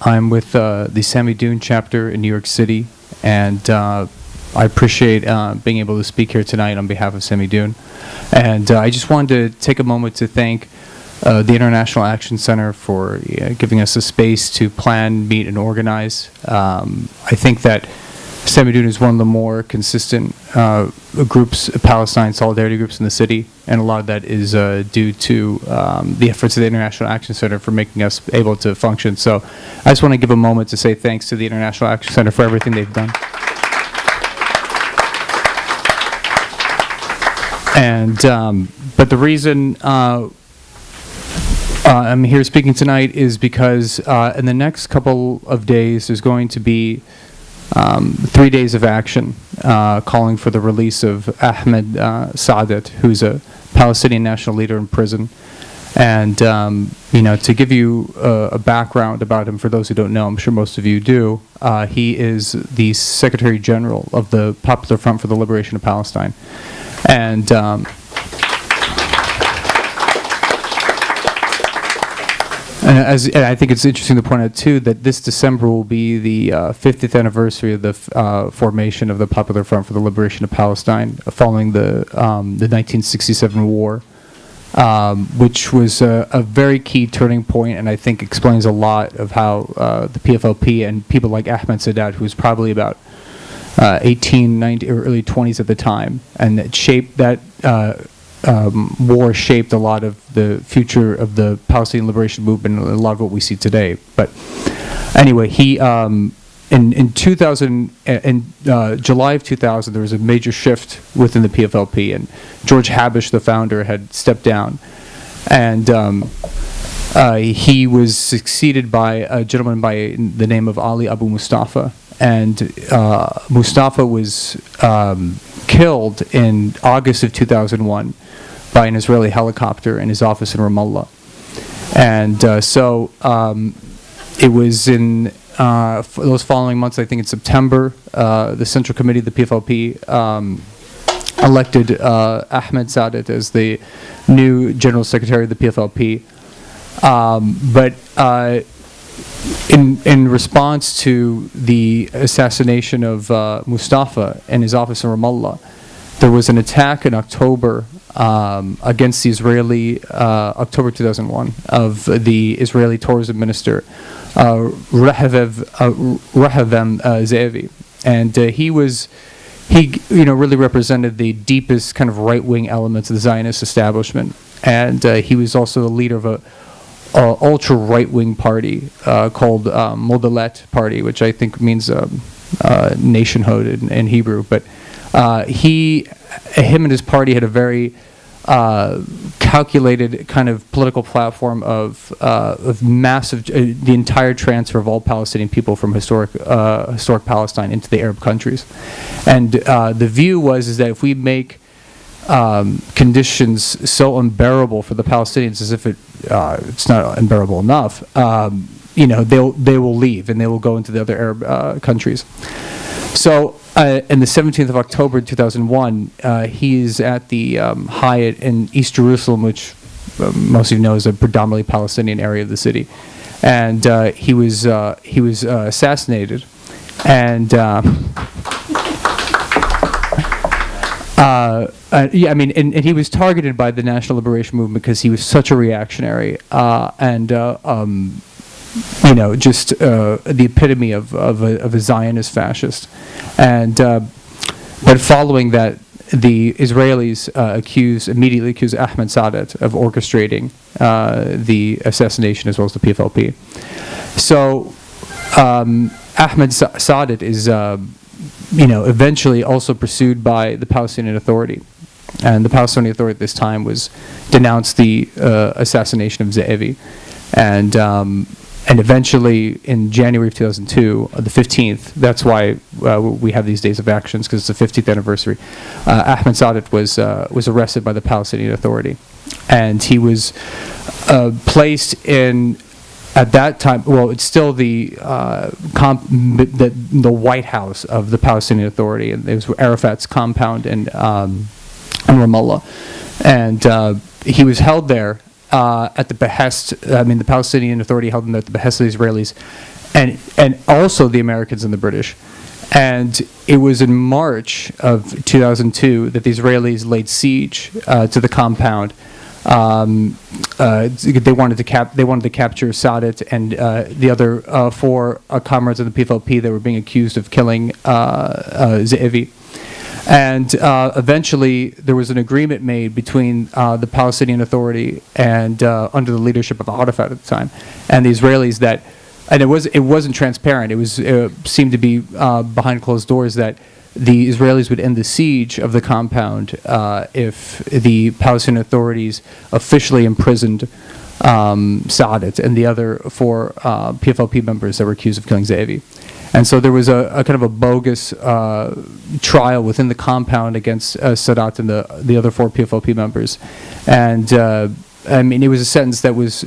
I'm with the Samidoun chapter in New York City, and I appreciate being able to speak here tonight on behalf of Samidoun. And I just wanted to take a moment to thank the International Action Center for giving us a space to plan, meet, and organize. I think that Samidoun is one of the more consistent groups, Palestine solidarity groups in the city, and a lot of that is due to the efforts of the International Action Center for making us able to function. So I just want to give a moment to say thanks to the International Action Center for everything they've done. And but the reason I'm here speaking tonight is because in the next couple of days there's going to be 3 days of action calling for the release of Achmed Sa'adat, who's a Palestinian national leader in prison. And to give you a background about him, for those who don't know, I'm sure most of you do, he is the Secretary General of the Popular Front for the Liberation of Palestine. And and I think it's interesting to point out, too, that this December will be the 50th anniversary of the formation of the Popular Front for the Liberation of Palestine, following the 1967 war, which was a very key turning point, and I think explains a lot of how the PFLP and people like Achmed Sa'adat, who was probably about 18, 19, or early 20s at the time, and that shaped that war shaped a lot of the future of the Palestinian liberation movement and a lot of what we see today. But anyway, he in 2000, in July of 2000, there was a major shift within the PFLP, and George Habish, the founder, had stepped down, and he was succeeded by a gentleman by the name of Ali Abu Mustafa. And Mustafa was killed in August of 2001 by an Israeli helicopter in his office in Ramallah. And so it was in those following months, I think in September, the Central Committee of the PFLP elected Achmed Sa'adat as the new General Secretary of the PFLP. But in response to the assassination of Mustafa in his office in Ramallah, there was an attack in October against the Israeli, October 2001, of the Israeli tourism minister, Rehavem Ze'evi. And he really represented the deepest kind of right-wing elements of the Zionist establishment. And he was also the leader of a ultra right-wing party called Modalet Party, which I think means nationhood in Hebrew. But him and his party had a very calculated kind of political platform of massive, the entire transfer of all Palestinian people from historic Palestine into the Arab countries. And the view was that if we make conditions so unbearable for the Palestinians, as if it's not unbearable enough, they will leave and they will go into the other Arab countries. So, in the 17th of October 2001, he's at the Hyatt in East Jerusalem, which most of you know is a predominantly Palestinian area of the city, and he was assassinated, and. And he was targeted by the National Liberation Movement because he was such a reactionary just the epitome of a Zionist fascist. And but following that, the Israelis immediately accused Achmed Sa'adat of orchestrating the assassination as well as the PFLP. So Achmed Sa'adat is eventually also pursued by the Palestinian Authority. And the Palestinian Authority at this time denounced the assassination of Ze'evi. And eventually, in January of 2002, the 15th, that's why we have these days of actions, because it's the 50th anniversary, Achmed Sa'adat was arrested by the Palestinian Authority. And he was placed in, at that time, well, it's still the White House of the Palestinian Authority, and it was Arafat's compound in Ramallah. And he was held there at the behest, the Palestinian Authority held him at the behest of the Israelis, and also the Americans and the British. And it was in March of 2002 that the Israelis laid siege to the compound. They wanted to capture Sa'adat and the other four comrades of the PFLP that were being accused of killing Ze'evi. And eventually, there was an agreement made between the Palestinian Authority and under the leadership of Arafat at the time, and the Israelis that. And it wasn't transparent. It seemed to be behind closed doors that the Israelis would end the siege of the compound if the Palestinian authorities officially imprisoned Sa'adat and the other four PFLP members that were accused of killing Ze'evi. And so there was a kind of a bogus trial within the compound against Sa'adat and the other four PFLP members, and. I mean, it was a sentence that was,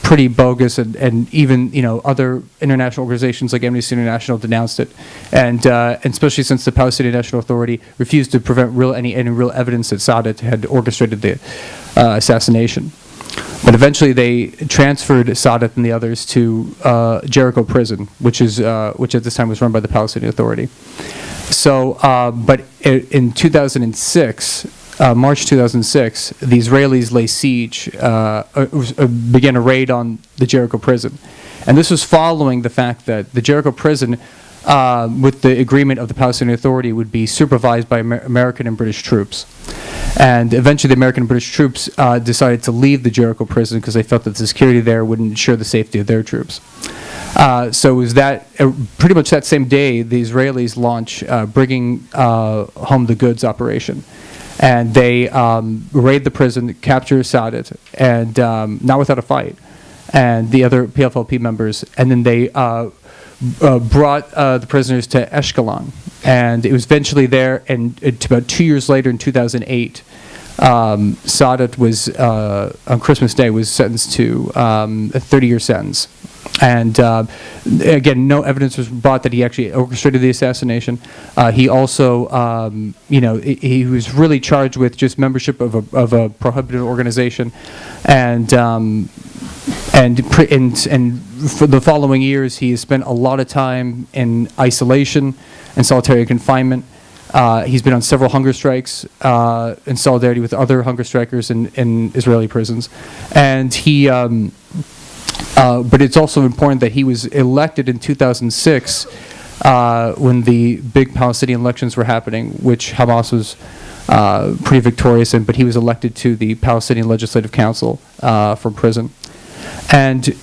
pretty bogus, and even, other international organizations like Amnesty International denounced it, and especially since the Palestinian National Authority refused to prevent any real evidence that Sa'adat had orchestrated the assassination. But eventually, they transferred Sa'adat and the others to Jericho Prison, which at this time was run by the Palestinian Authority. So, but in 2006. March 2006, the Israelis lay siege, began a raid on the Jericho prison. And this was following the fact that the Jericho prison, with the agreement of the Palestinian Authority, would be supervised by American and British troops. And eventually the American and British troops decided to leave the Jericho prison because they felt that the security there would ensure the safety of their troops. So it was that, pretty much that same day, the Israelis launched Bringing Home the Goods operation. And they raid the prison, capture Sa'adat, and not without a fight, and the other PFLP members. And then they brought the prisoners to Ashkelon. And it was eventually there, and about 2 years later, in 2008, Sa'adat was, on Christmas Day, was sentenced to a 30-year sentence. And again, no evidence was brought that he actually orchestrated the assassination. He also, he was really charged with just membership of a prohibited organization, and for the following years, he has spent a lot of time in isolation and solitary confinement. He's been on several hunger strikes in solidarity with other hunger strikers in Israeli prisons, and he. But it's also important that he was elected in 2006 when the big Palestinian elections were happening, which Hamas was pretty victorious in, but he was elected to the Palestinian Legislative Council from prison. And,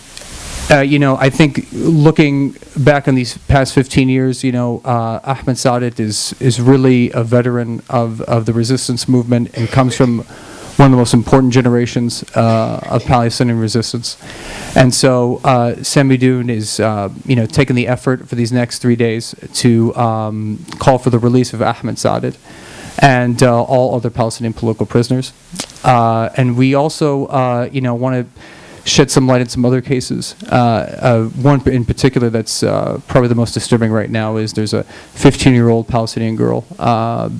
I think looking back on these past 15 years, Achmed Sa'adat is really a veteran of the resistance movement and comes from one of the most important generations of Palestinian resistance. And so Samidoun is, taking the effort for these next 3 days to call for the release of Achmed Sa'adat and all other Palestinian political prisoners. And we also, want to shed some light on some other cases. One in particular that's probably the most disturbing right now is there's a 15-year-old Palestinian girl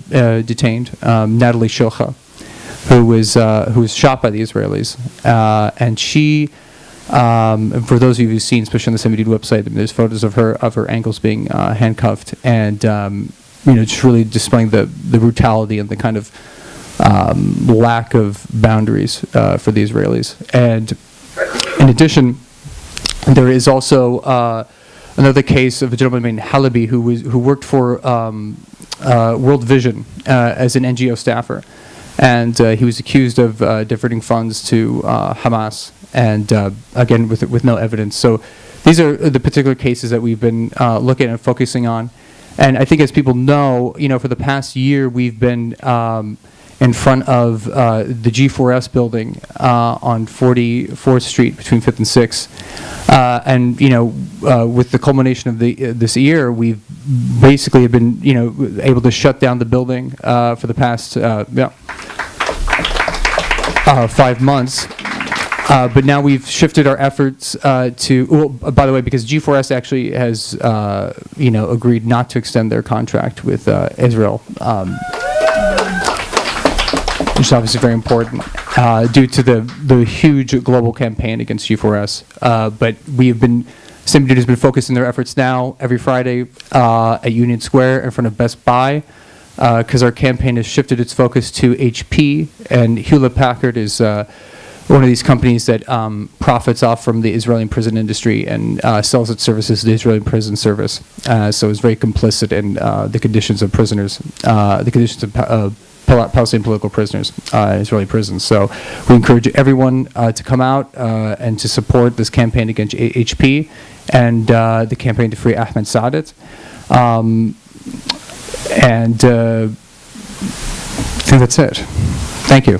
detained, Natalie Shocha, who was shot by the Israelis, and she, for those of you who've seen, especially on the Samidoun website, there's photos of her ankles being handcuffed, and just really displaying the brutality and the kind of lack of boundaries for the Israelis. And in addition, there is also another case of a gentleman named Halabi who worked for World Vision as an NGO staffer. And he was accused of diverting funds to Hamas, and again, with no evidence. So these are the particular cases that we've been looking at and focusing on. And I think, as people know, for the past year, we've been in front of the G4S building on 44th Street between 5th and 6th. And, with the culmination of this year, we've basically been, able to shut down the building for the past 5 months. But now we've shifted our efforts to, well, by the way, because G4S actually has, agreed not to extend their contract with Israel, which is obviously very important due to the huge global campaign against G4S. But we have been Samidoun has been focusing their efforts now every Friday at Union Square in front of Best Buy, because our campaign has shifted its focus to HP, and Hewlett-Packard is one of these companies that profits off from the Israeli prison industry and sells its services to the Israeli prison service. So it's very complicit in the conditions of prisoners, the conditions of Palestinian political prisoners in Israeli prisons. So we encourage everyone to come out and to support this campaign against HP and the campaign to free Achmed Sa'adat. And I think that's it. Thank you.